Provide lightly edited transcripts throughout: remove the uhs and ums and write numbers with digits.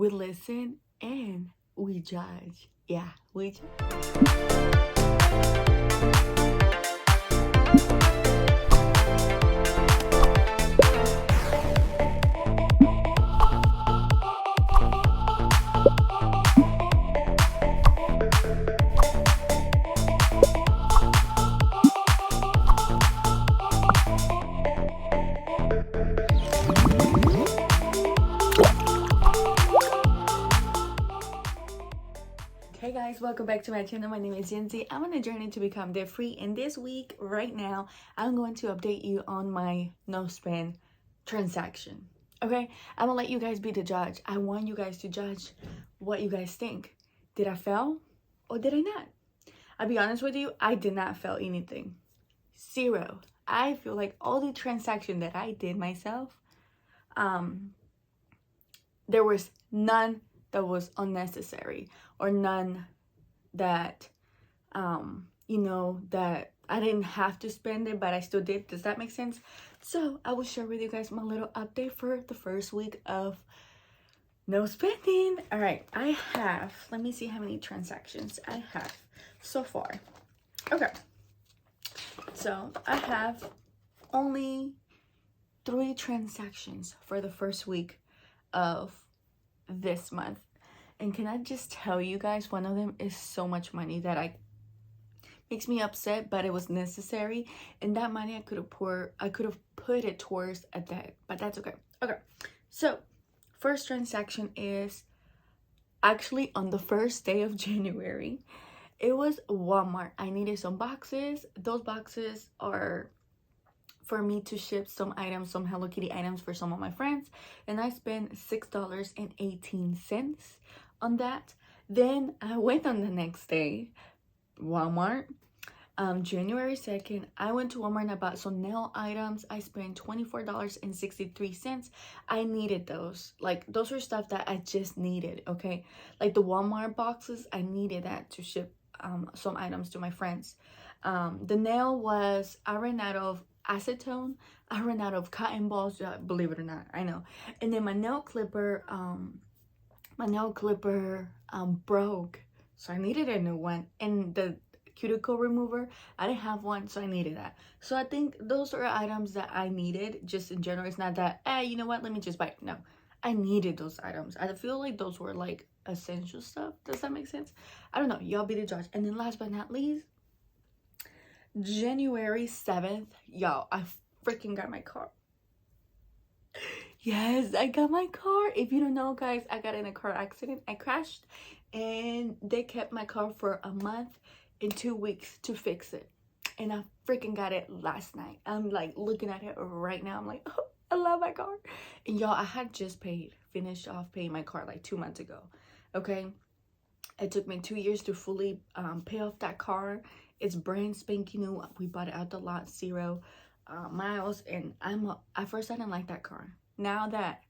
we listen and we judge. Yeah, we judge. Hey guys, welcome back to my channel. My name is Yenzi. I'm on a journey to become debt free, and this week right now I'm going to update you on my no spend transaction. Okay, I'm gonna let you guys be the judge. I want you guys to judge what you guys think. Did I fail or did I not? I'll be honest with you, I did not fail anything. Zero. I feel like all the transaction that I did myself, there was none that was unnecessary, or none that that I didn't have to spend it, but I still did. Does that make sense? So I will share with you guys my little update for the first week of no spending. All right, I have, let me see how many transactions I have so far. Okay, so I have only 3 transactions for the first week of this month. And can I just tell you guys, one of them is so much money that makes me upset, but it was necessary. And that money I could have put it towards a debt, but that's okay. Okay, so first transaction is actually on the first day of January. It was Walmart. I needed some boxes. Those boxes are for me to ship some items, some Hello Kitty items for some of my friends, and I spent $6.18 on that. Then I went on the next day, Walmart, January 2nd. I went to Walmart and I bought some nail items. I spent $24.63. I needed those. Like, those are stuff that I just needed, okay? Like the Walmart boxes, I needed that to ship some items to my friends. The nail was, I ran out of acetone, I ran out of cotton balls, believe it or not, I know. And then my nail clipper broke, so I needed a new one. And the cuticle remover, I didn't have one, so I needed that. So I think those are items that I needed just in general. It's not that, you know what, let me just buy it. No, I needed those items. I feel like those were like essential stuff. Does that make sense? I don't know, y'all be the judge. And then last but not least, January 7th, y'all, I freaking got my car. Yes, I got my car. If you don't know, guys, I got in a car accident. I crashed and they kept my car for a month and 2 weeks to fix it. And I freaking got it last night. I'm like looking at it right now. I'm like, oh, I love my car. And y'all, I had just finished off paying my car like 2 months ago. Okay, it took me 2 years to fully pay off that car. It's brand spanking new. We bought it out the lot, 0 miles. And at first I didn't like that car. Now that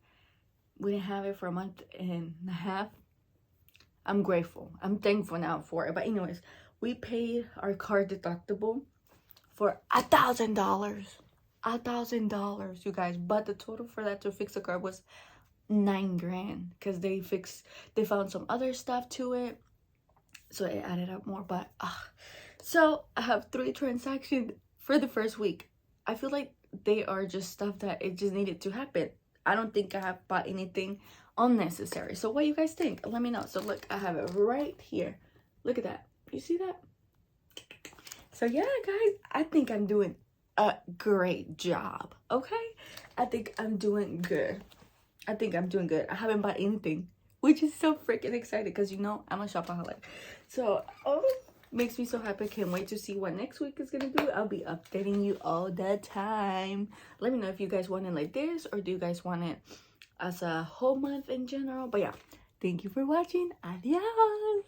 we didn't have it for a month and a half, I'm grateful. I'm thankful now for it. But anyways, we paid our car deductible for $1,000. $1,000, you guys. But the total for that to fix the car was $9,000, because they found some other stuff to it, so it added up more. But so I have 3 transactions for the first week. I feel like they are just stuff that it just needed to happen. I don't think I have bought anything unnecessary. So what do you guys think? Let me know. So look, I have it right here. Look at that. You see that? So yeah, guys, I think I'm doing a great job. Okay, I think I'm doing good. I haven't bought anything, which is so freaking excited, because you know I'm a shopaholic. So makes me so happy. Can't wait to see what next week is gonna do. I'll be updating you all the time. Let me know if you guys want it like this, or do you guys want it as a whole month in general. But yeah, thank you for watching. Adios.